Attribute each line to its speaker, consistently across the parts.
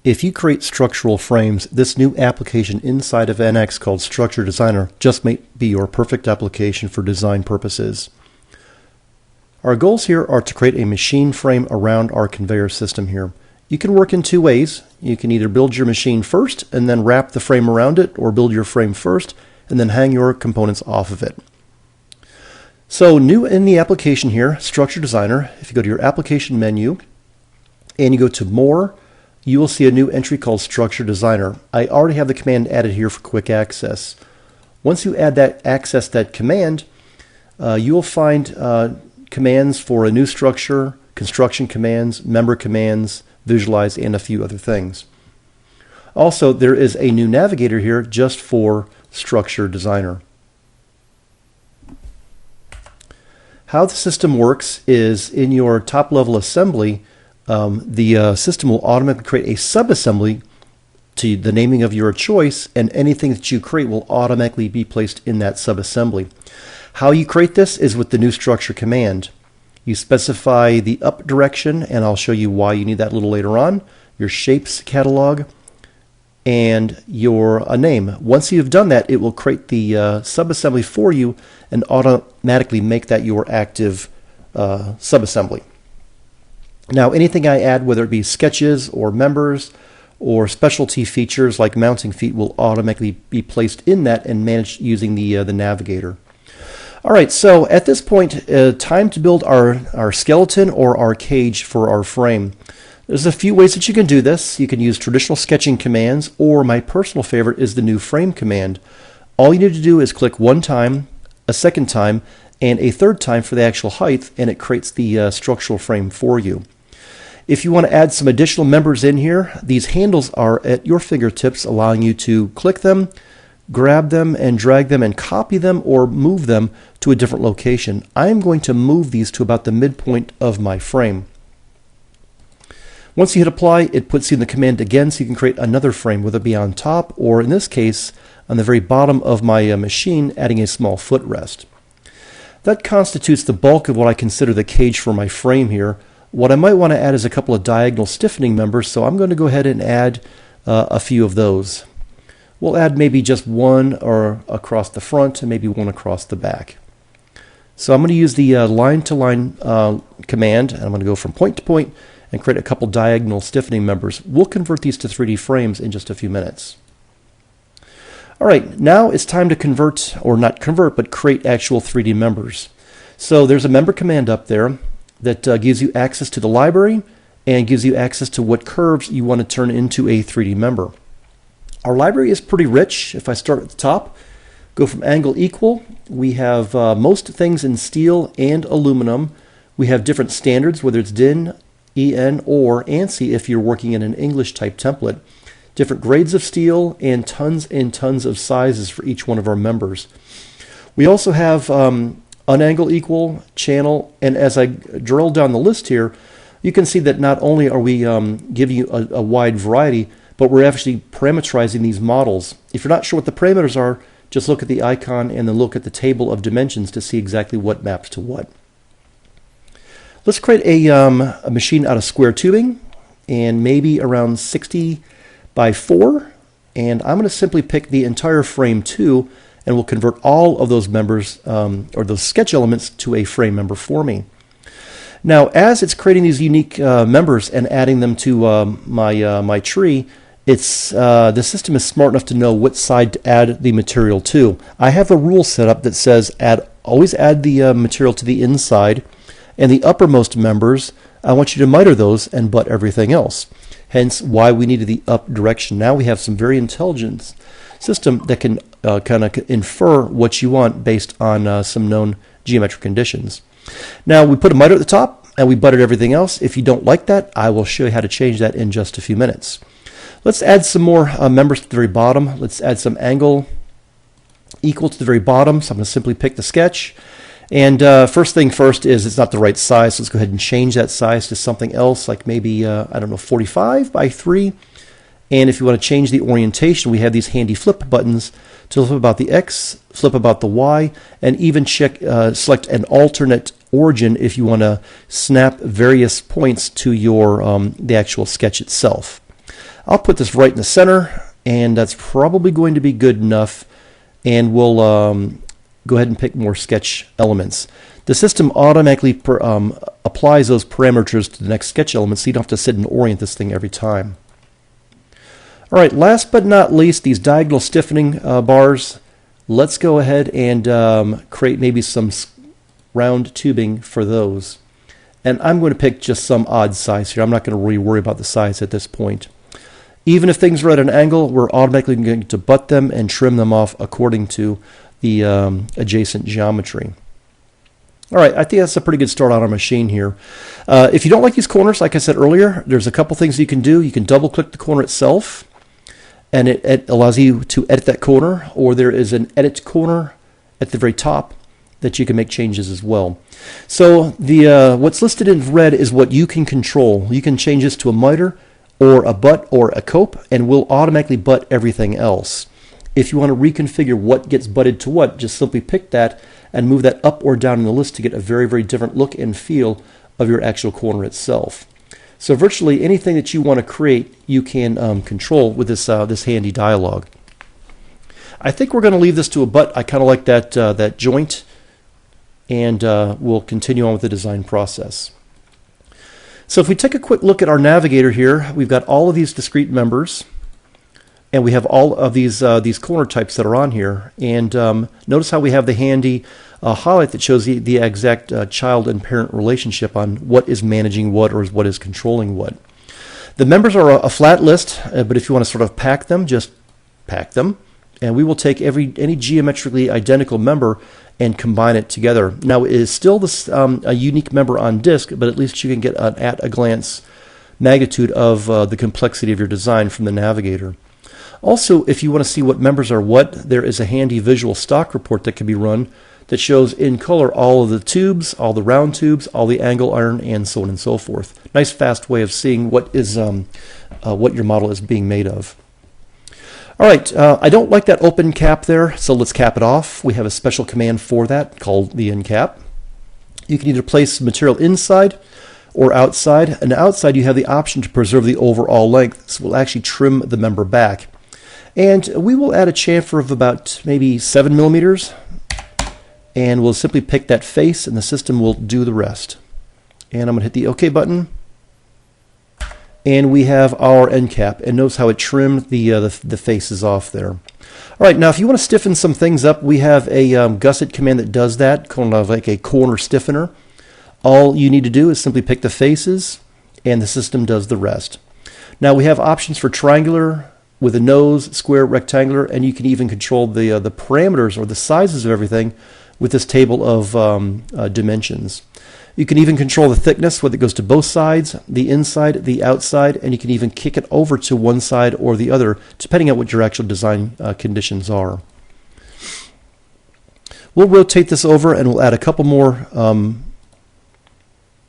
Speaker 1: If you create structural frames, this new application inside of NX called Structure Designer just might be your perfect application for design purposes. Our goals here are to create a machine frame around our conveyor system here. You can work in two ways. You can either build your machine first and then wrap the frame around it, or build your frame first and then hang your components off of it. So new in the application here, Structure Designer, if you go to your application menu and you go to More, you will see a new entry called Structure Designer. I already have the command added here for quick access. Once you add that, access that command, you will find commands for a new structure, construction commands, member commands, visualize, and a few other things. Also, there is a new navigator here just for Structure Designer. How the system works is in your top level assembly, the system will automatically create a subassembly to the naming of your choice, and anything that you create will automatically be placed in that subassembly. How you create this is with the new structure command. You specify the up direction, and I'll show you why you need that a little later on, your shapes catalog, and your name. Once you've done that, it will create the subassembly for you and automatically make that your active subassembly. Now, anything I add, whether it be sketches or members or specialty features like mounting feet, will automatically be placed in that and managed using the navigator. All right, so at this point, time to build our skeleton or our cage for our frame. There's a few ways that you can do this. You can use traditional sketching commands, or my personal favorite is the new frame command. All you need to do is click one time, a second time, and a third time for the actual height, and it creates the structural frame for you. If you want to add some additional members in here, these handles are at your fingertips, allowing you to click them, grab them, and drag them and copy them or move them to a different location. I'm going to move these to about the midpoint of my frame. Once you hit apply, it puts you in the command again, so you can create another frame, whether it be on top or, in this case, on the very bottom of my machine, adding a small footrest. That constitutes the bulk of what I consider the cage for my frame here. What I might want to add is a couple of diagonal stiffening members, so I'm going to go ahead and add a few of those. We'll add maybe just one or across the front and maybe one across the back. So I'm going to use the line-to-line command, and I'm going to go from point to point and create a couple diagonal stiffening members. We'll convert these to 3D frames in just a few minutes. All right, now it's time to convert, or not convert, but create actual 3D members. So there's a member command up there that gives you access to the library and gives you access to what curves you want to turn into a 3D member. Our library is pretty rich. If I start at the top, go from angle equal, we have most things in steel and aluminum. We have different standards, whether it's DIN, EN, or ANSI if you're working in an English type template. Different grades of steel and tons of sizes for each one of our members. We also have unangle equal, channel, and as I drill down the list here, you can see that not only are we giving you a wide variety, but we're actually parameterizing these models. If you're not sure what the parameters are, just look at the icon and then look at the table of dimensions to see exactly what maps to what. Let's create a machine out of square tubing, and maybe around 60 by 4, and I'm going to simply pick the entire frame 2, and we'll convert all of those members or those sketch elements to a frame member for me. Now, as it's creating these unique members and adding them to my tree, the system is smart enough to know what side to add the material to. I have a rule set up that says always add the material to the inside, and the uppermost members, I want you to miter those and butt everything else. Hence why we needed the up direction. Now we have some very intelligent system that can kind of infer what you want based on some known geometric conditions. Now we put a miter at the top and we butted everything else. If you don't like that, I will show you how to change that in just a few minutes. Let's add some more members to the very bottom. Let's add some angle equal to the very bottom. So I'm going to simply pick the sketch. And first thing first is it's not the right size. So let's go ahead and change that size to something else, like maybe, I don't know, 45 by 3. And if you want to change the orientation, we have these handy flip buttons to flip about the X, flip about the Y, and even select an alternate origin if you want to snap various points to your the actual sketch itself. I'll put this right in the center, and that's probably going to be good enough, and we'll go ahead and pick more sketch elements. The system automatically applies those parameters to the next sketch element, so you don't have to sit and orient this thing every time. All right, last but not least, these diagonal stiffening bars. Let's go ahead and create maybe some round tubing for those. And I'm going to pick just some odd size here. I'm not going to really worry about the size at this point. Even if things are at an angle, we're automatically going to butt them and trim them off according to the adjacent geometry. All right, I think that's a pretty good start on our machine here. If you don't like these corners, like I said earlier, there's a couple things you can do. You can double-click the corner itself, and it allows you to edit that corner, or there is an edit corner at the very top that you can make changes as well. So the what's listed in red is what you can control. You can change this to a miter or a butt or a cope, and we'll automatically butt everything else. If you want to reconfigure what gets butted to what, just simply pick that and move that up or down in the list to get a very, very different look and feel of your actual corner itself. So virtually anything that you want to create, you can control with this handy dialog. I think we're going to leave this to a butt. I kind of like that joint, and we'll continue on with the design process. So if we take a quick look at our navigator here, we've got all of these discrete members, and we have all of these corner types that are on here. And notice how we have the handy highlight that shows the exact child and parent relationship on what is managing what or what is controlling what. The members are a flat list, but if you want to sort of pack them, just pack them. And we will take any geometrically identical member and combine it together. Now, it is still this, a unique member on disk, but at least you can get an at-a-glance magnitude of the complexity of your design from the navigator. Also, if you want to see what members are what, there is a handy visual stock report that can be run that shows in color all of the tubes, all the round tubes, all the angle iron, and so on and so forth. Nice fast way of seeing what is what your model is being made of. All right, I don't like that open cap there, so let's cap it off. We have a special command for that called the end cap. You can either place material inside or outside, and outside you have the option to preserve the overall length, so we'll actually trim the member back. And we will add a chamfer of about maybe 7 millimeters, and we'll simply pick that face, and the system will do the rest. And I'm going to hit the OK button, and we have our end cap. And notice how it trimmed the faces off there. All right, now if you want to stiffen some things up, we have a gusset command that does that, kind of like a corner stiffener. All you need to do is simply pick the faces, and the system does the rest. Now we have options for triangular, with a nose, square, rectangular, and you can even control the parameters or the sizes of everything with this table of dimensions. You can even control the thickness, whether it goes to both sides, the inside, the outside, and you can even kick it over to one side or the other, depending on what your actual design conditions are. We'll rotate this over, and we'll add a couple more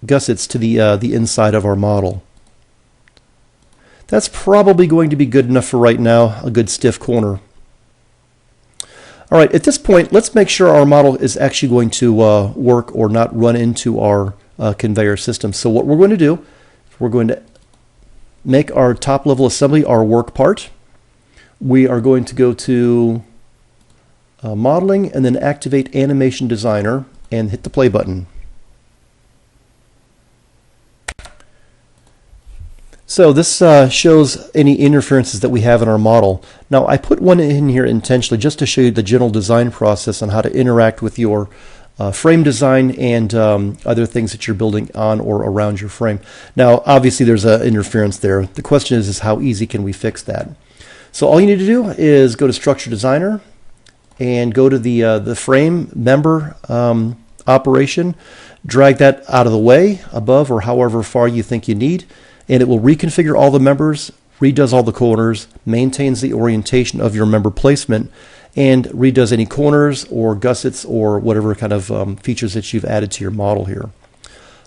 Speaker 1: gussets to the inside of our model. That's probably going to be good enough for right now, a good stiff corner. All right, at this point, let's make sure our model is actually going to work or not run into our conveyor system. So what we're going to do, we're going to make our top level assembly our work part. We are going to go to modeling and then activate animation designer and hit the play button. So this shows any interferences that we have in our model. Now I put one in here intentionally just to show you the general design process on how to interact with your frame design and other things that you're building on or around your frame. Now obviously there's an interference there. The question is how easy can we fix that? So all you need to do is go to Structure Designer and go to the frame member operation, drag that out of the way above or however far you think you need, and it will reconfigure all the members, redoes all the corners, maintains the orientation of your member placement, and redoes any corners or gussets or whatever kind of features that you've added to your model here.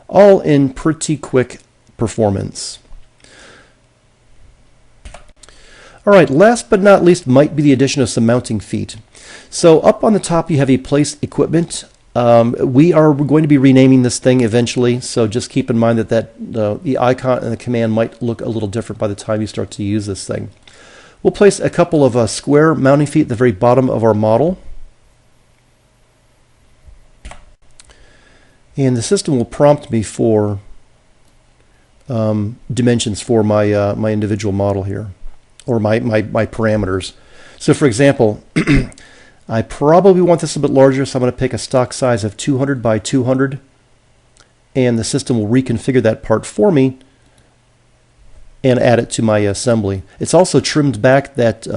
Speaker 1: All in pretty quick performance. All right, last but not least might be the addition of some mounting feet. So up on the top you have a place equipment We are going to be renaming this thing eventually, so just keep in mind that the icon and the command might look a little different by the time you start to use this thing. We'll place a couple of square mounting feet at the very bottom of our model. And the system will prompt me for dimensions for my my individual model here, or my parameters. So for example, I probably want this a bit larger, so I'm going to pick a stock size of 200 by 200, and the system will reconfigure that part for me and add it to my assembly. It's also trimmed back that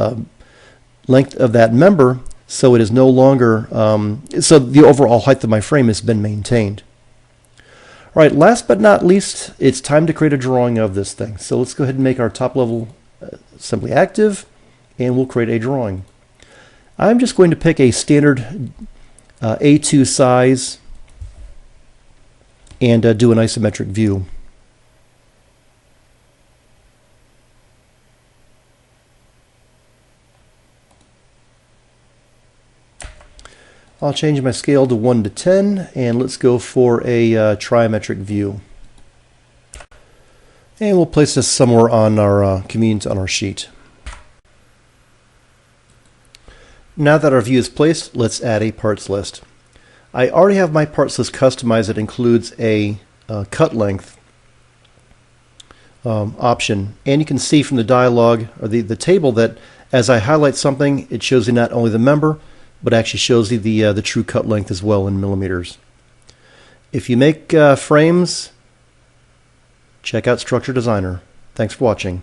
Speaker 1: length of that member so it is no longer, so the overall height of my frame has been maintained. All right, last but not least, it's time to create a drawing of this thing. So let's go ahead and make our top level assembly active, and we'll create a drawing. I'm just going to pick a standard A2 size and do an isometric view. I'll change my scale to 1 to 10, and let's go for a trimetric view. And we'll place this somewhere on our convenience on our sheet. Now that our view is placed, let's add a parts list. I already have my parts list customized. It includes a cut length option, and you can see from the dialog or the table that as I highlight something, it shows you not only the member, but actually shows you the true cut length as well in millimeters. If you make frames, check out Structure Designer. Thanks for watching.